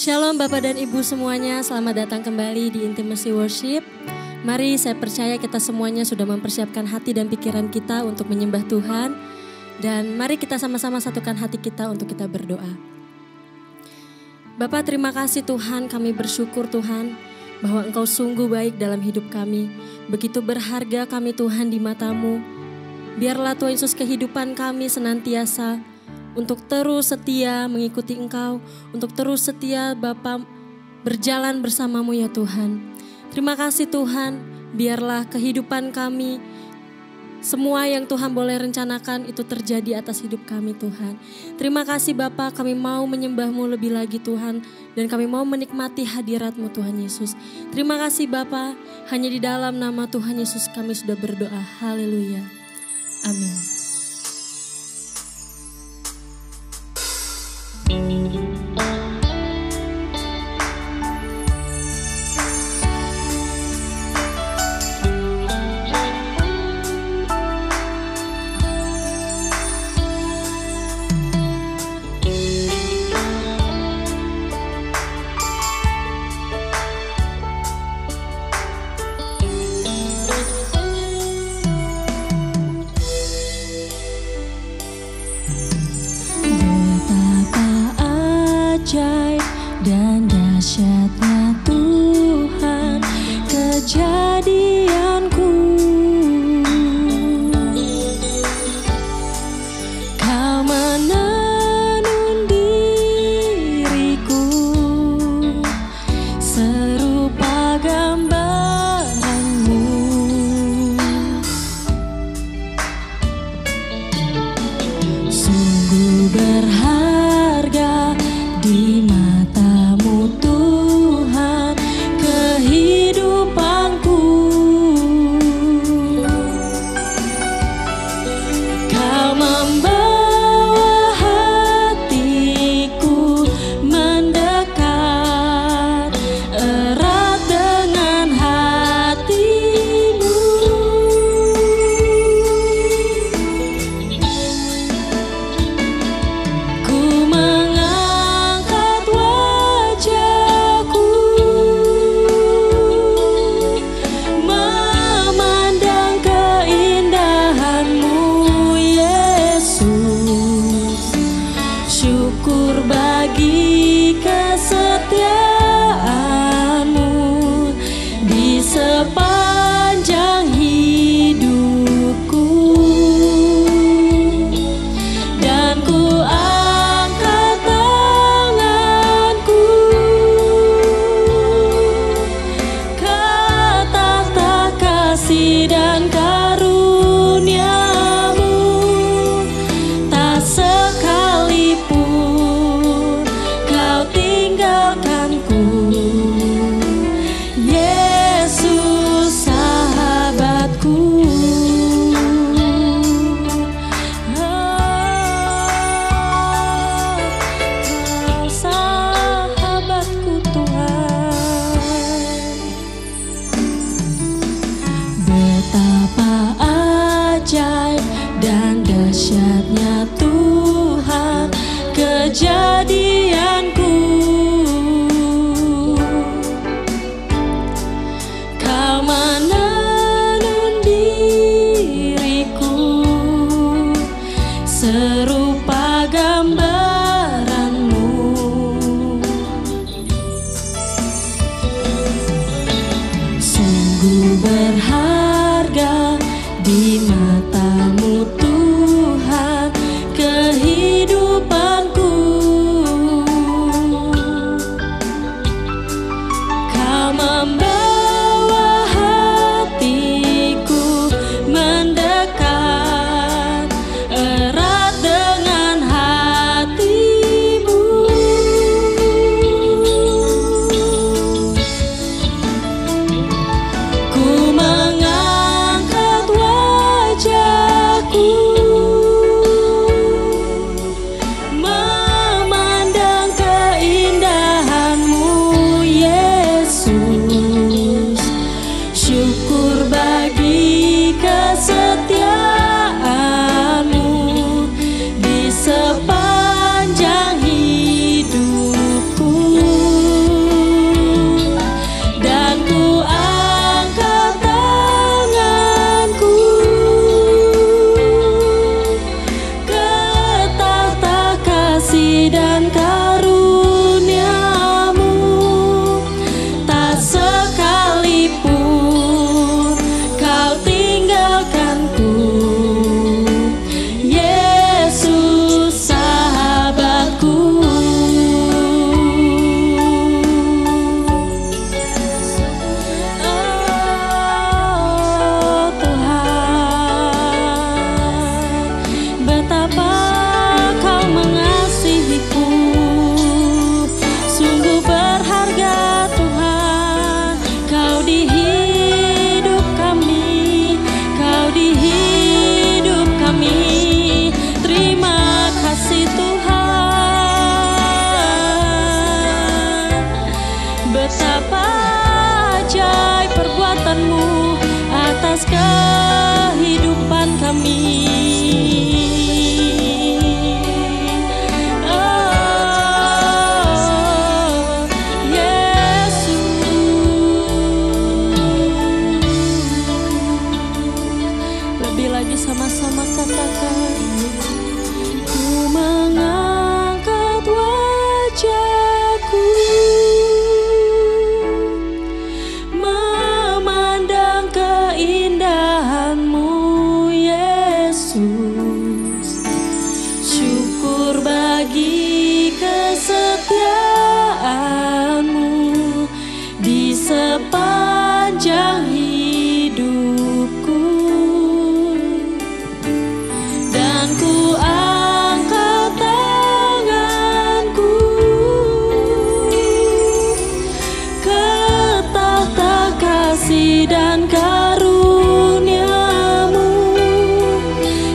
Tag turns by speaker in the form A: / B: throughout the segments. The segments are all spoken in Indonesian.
A: Shalom Bapak dan Ibu semuanya, selamat datang kembali di Intimacy Worship. Mari, saya percaya kita semuanya sudah mempersiapkan hati dan pikiran kita untuk menyembah Tuhan. Dan mari kita sama-sama satukan hati kita untuk kita berdoa. Bapak, terima kasih Tuhan, kami bersyukur Tuhan bahwa Engkau sungguh baik dalam hidup kami. Begitu berharga kami Tuhan di mata-Mu. Biarlah Tuhan Yesus kehidupan kami senantiasa untuk terus setia mengikuti Engkau, untuk terus setia Bapa berjalan bersama-Mu ya Tuhan. Terima kasih Tuhan, biarlah kehidupan kami, semua yang Tuhan boleh rencanakan itu terjadi atas hidup kami Tuhan. Terima kasih Bapa, kami mau menyembah-Mu lebih lagi Tuhan, dan kami mau menikmati hadirat-Mu Tuhan Yesus. Terima kasih Bapa, hanya di dalam nama Tuhan Yesus kami sudah berdoa. Haleluya. Amin.
B: Dan dahsyatnya Tuhan kejadianku, Kau menenun diriku serupa gambaran-Mu. Sungguh berharga di mata-Mu Tuhan kehidupanku. Kau membawa hatiku mendekat erat dengan hati-Mu. Ku memandang keindahan-Mu Yesus, syukur bagi kesetiaan-Mu di sepanjang hidupku. Dan ku angkat tanganku, kata kasih dan karunia-Mu, tak sekalipun Kau tinggalkanku. Yesus sahabatku, Kau sahabatku Tuhan. Betapa ajaib dan dahsyatnya Tuhan kejadianku. Kau menenun diriku serupa gambaran-Mu. Sungguh berharga di mata-Mu Tuhan kehidupanku. Kau membawa hatiku mendekat erat dengan hati-Mu. Ku mengangkat wajahku, memandang keindahan-Mu Yesus, syukur bagi kesetiaan-Mu di sepanjang hidupku. atas kehidupan kami.
A: Sama-sama katakan, ku mengangkat wajahku, memandang keindahan-Mu Yesus. Syukur bagi kesetiaan-Mu di sepanjang hidupku. Ku angkat tanganku ke tahta kasih dan karunia-Mu,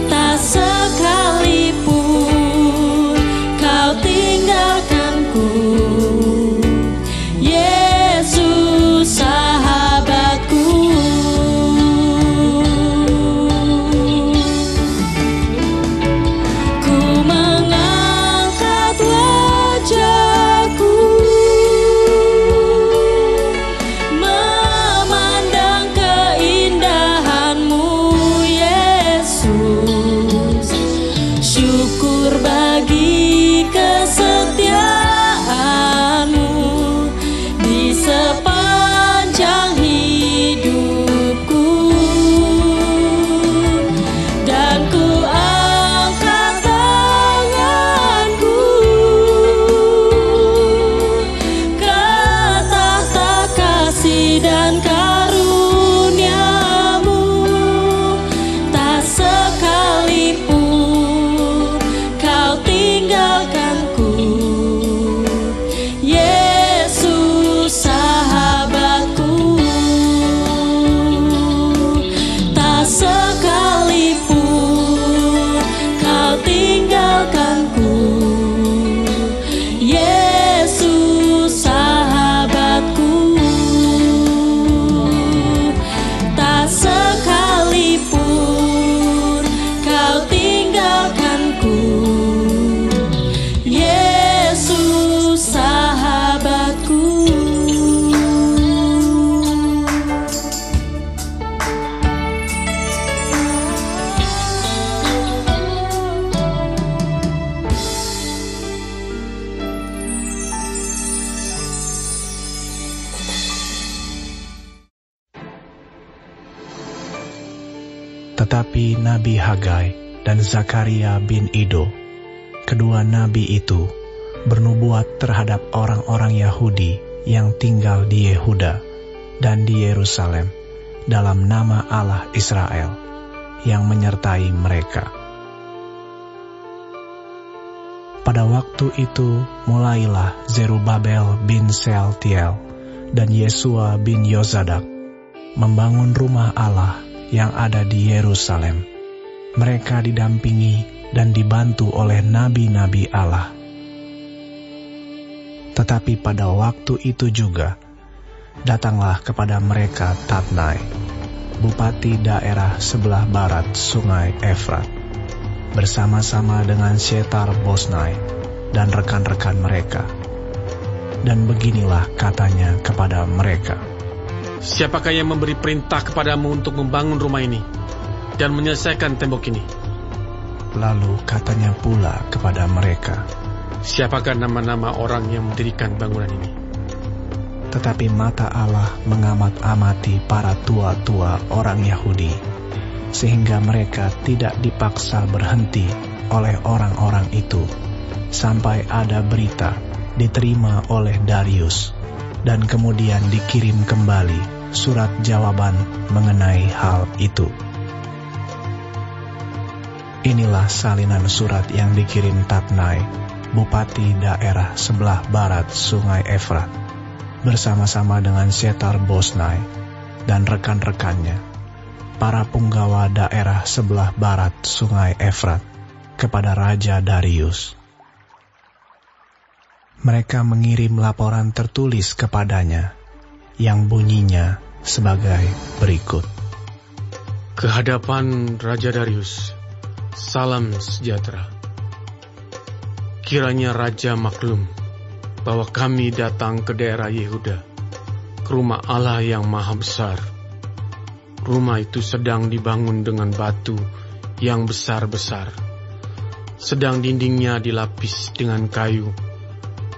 A: tak sekalipun Kau tinggalkanku, Yesus sahabatku.
C: Tetapi Nabi Hagai dan Zakaria bin Ido, kedua nabi itu, bernubuat terhadap orang-orang Yahudi yang tinggal di Yehuda dan di Yerusalem dalam nama Allah Israel yang menyertai mereka. Pada waktu itu mulailah Zerubabel bin Sealtiel dan Yesua bin Yozadak membangun rumah Allah yang ada di Yerusalem. Mereka didampingi dan dibantu oleh nabi-nabi Allah. Tetapi pada waktu itu juga, datanglah kepada mereka Tatnai, bupati daerah sebelah barat sungai Efrat, bersama-sama dengan Syetar Bosnai dan rekan-rekan mereka. Dan beginilah katanya kepada mereka,
D: siapakah yang memberi perintah kepadamu untuk membangun rumah ini dan menyelesaikan tembok ini?
C: Lalu katanya pula kepada mereka,
D: siapakah nama-nama orang yang mendirikan bangunan ini?
C: Tetapi mata Allah mengamat-amati para tua-tua orang Yahudi, sehingga mereka tidak dipaksa berhenti oleh orang-orang itu, sampai ada berita diterima oleh Darius, dan kemudian dikirim kembali surat jawaban mengenai hal itu. Inilah salinan surat yang dikirim Tatnai, bupati daerah sebelah barat sungai Efrat, bersama-sama dengan Syetar Bosnai dan rekan-rekannya, para punggawa daerah sebelah barat sungai Efrat, kepada Raja Darius. Mereka mengirim laporan tertulis kepadanya, yang bunyinya sebagai berikut.
D: Kehadapan Raja Darius, salam sejahtera. Kiranya Raja maklum bahwa kami datang ke daerah Yehuda, ke rumah Allah yang maha besar. Rumah itu sedang dibangun dengan batu yang besar-besar. Sedang dindingnya dilapis dengan kayu,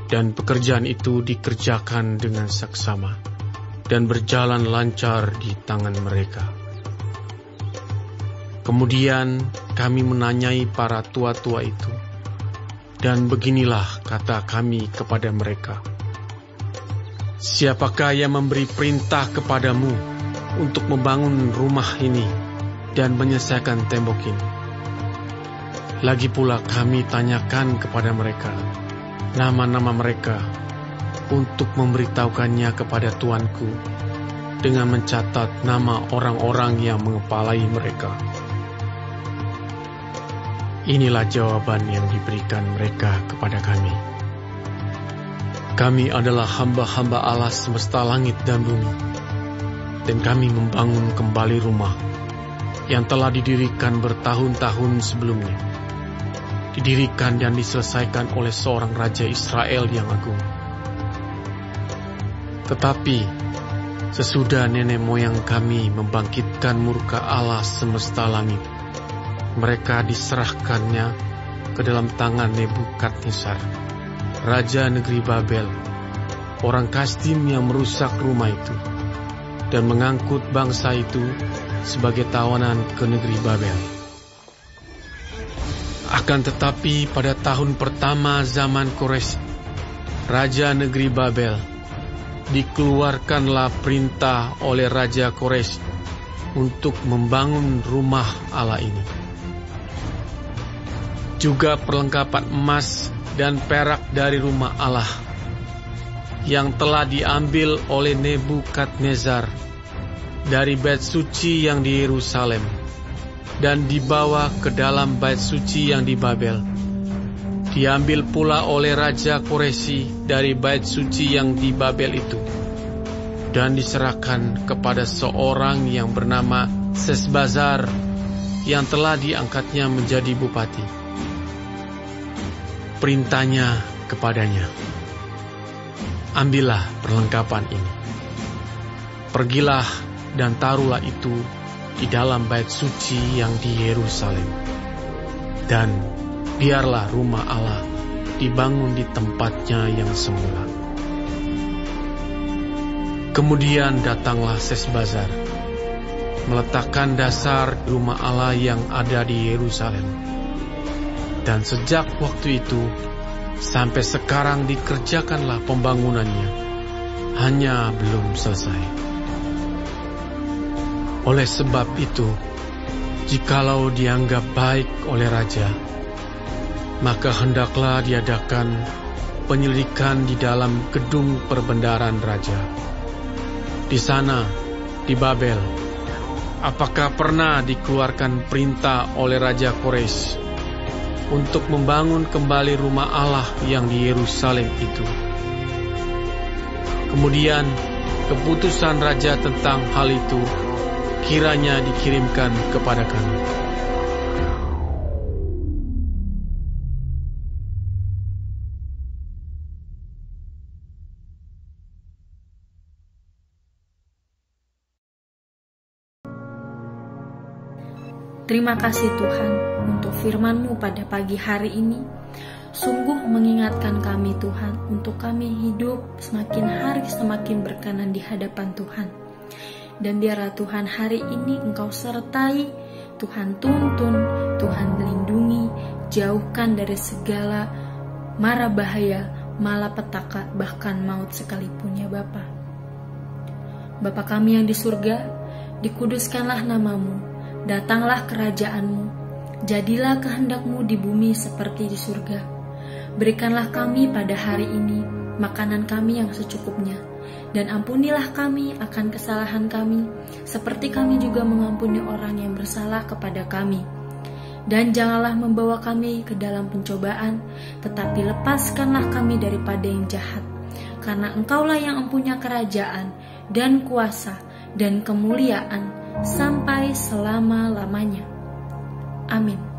D: dan pekerjaan itu dikerjakan dengan saksama dan berjalan lancar di tangan mereka. Kemudian kami menanyai para tua-tua itu, dan beginilah kata kami kepada mereka. Siapakah yang memberi perintah kepadamu untuk membangun rumah ini dan menyelesaikan tembok ini? Lagi pula kami tanyakan kepada mereka nama-nama mereka untuk memberitahukannya kepada tuanku dengan mencatat nama orang-orang yang mengepalai mereka. Inilah jawaban yang diberikan mereka kepada kami. Kami adalah hamba-hamba Allah semesta langit dan bumi, dan kami membangun kembali rumah yang telah didirikan bertahun-tahun sebelumnya. Didirikan dan diselesaikan oleh seorang Raja Israel yang agung. Tetapi sesudah nenek moyang kami membangkitkan murka Allah semesta langit, mereka diserahkannya ke dalam tangan Nebukadnezar, Raja negeri Babel, orang Kasdim yang merusak rumah itu, dan mengangkut bangsa itu sebagai tawanan ke negeri Babel. Akan tetapi pada tahun pertama zaman Kores, Raja negeri Babel, dikeluarkanlah perintah oleh Raja Kores untuk membangun rumah Allah ini. Juga perlengkapan emas dan perak dari rumah Allah yang telah diambil oleh Nebukadnezar dari bait suci yang di Yerusalem dan dibawa ke dalam bait suci yang di Babel. Diambil pula oleh Raja Koresi dari bait suci yang di Babel itu dan diserahkan kepada seorang yang bernama Sesbazar yang telah diangkatnya menjadi bupati. Perintahnya kepadanya, ambillah perlengkapan ini, pergilah dan taruhlah itu di dalam bait suci yang di Yerusalem, dan biarlah rumah Allah dibangun di tempatnya yang semula. Kemudian datanglah Sesbazar, meletakkan dasar rumah Allah yang ada di Yerusalem. Dan sejak waktu itu sampai sekarang dikerjakanlah pembangunannya, hanya belum selesai. Oleh sebab itu, jikalau dianggap baik oleh raja, maka hendaklah diadakan penyelidikan di dalam gedung perbendaharaan raja. Di sana, di Babel, apakah pernah dikeluarkan perintah oleh Raja Kores untuk membangun kembali rumah Allah yang di Yerusalem itu? Kemudian keputusan raja tentang hal itu kiranya dikirimkan kepada kami.
A: Terima kasih Tuhan untuk firman-Mu pada pagi hari ini. Sungguh mengingatkan kami Tuhan untuk kami hidup semakin hari semakin berkenan di hadapan Tuhan. Dan biarlah Tuhan hari ini Engkau sertai, Tuhan tuntun, Tuhan melindungi, jauhkan dari segala mara bahaya, malapetaka, bahkan maut sekalipun ya Bapa. Bapa kami yang di surga, dikuduskanlah nama-Mu. Datanglah kerajaan-Mu, jadilah kehendak-Mu di bumi seperti di surga. Berikanlah kami pada hari ini makanan kami yang secukupnya, dan ampunilah kami akan kesalahan kami, seperti kami juga mengampuni orang yang bersalah kepada kami. Dan janganlah membawa kami ke dalam pencobaan, tetapi lepaskanlah kami daripada yang jahat. Karena Engkaulah yang mempunyai kerajaan, dan kuasa, dan kemuliaan, sampai selama-lamanya. Amin.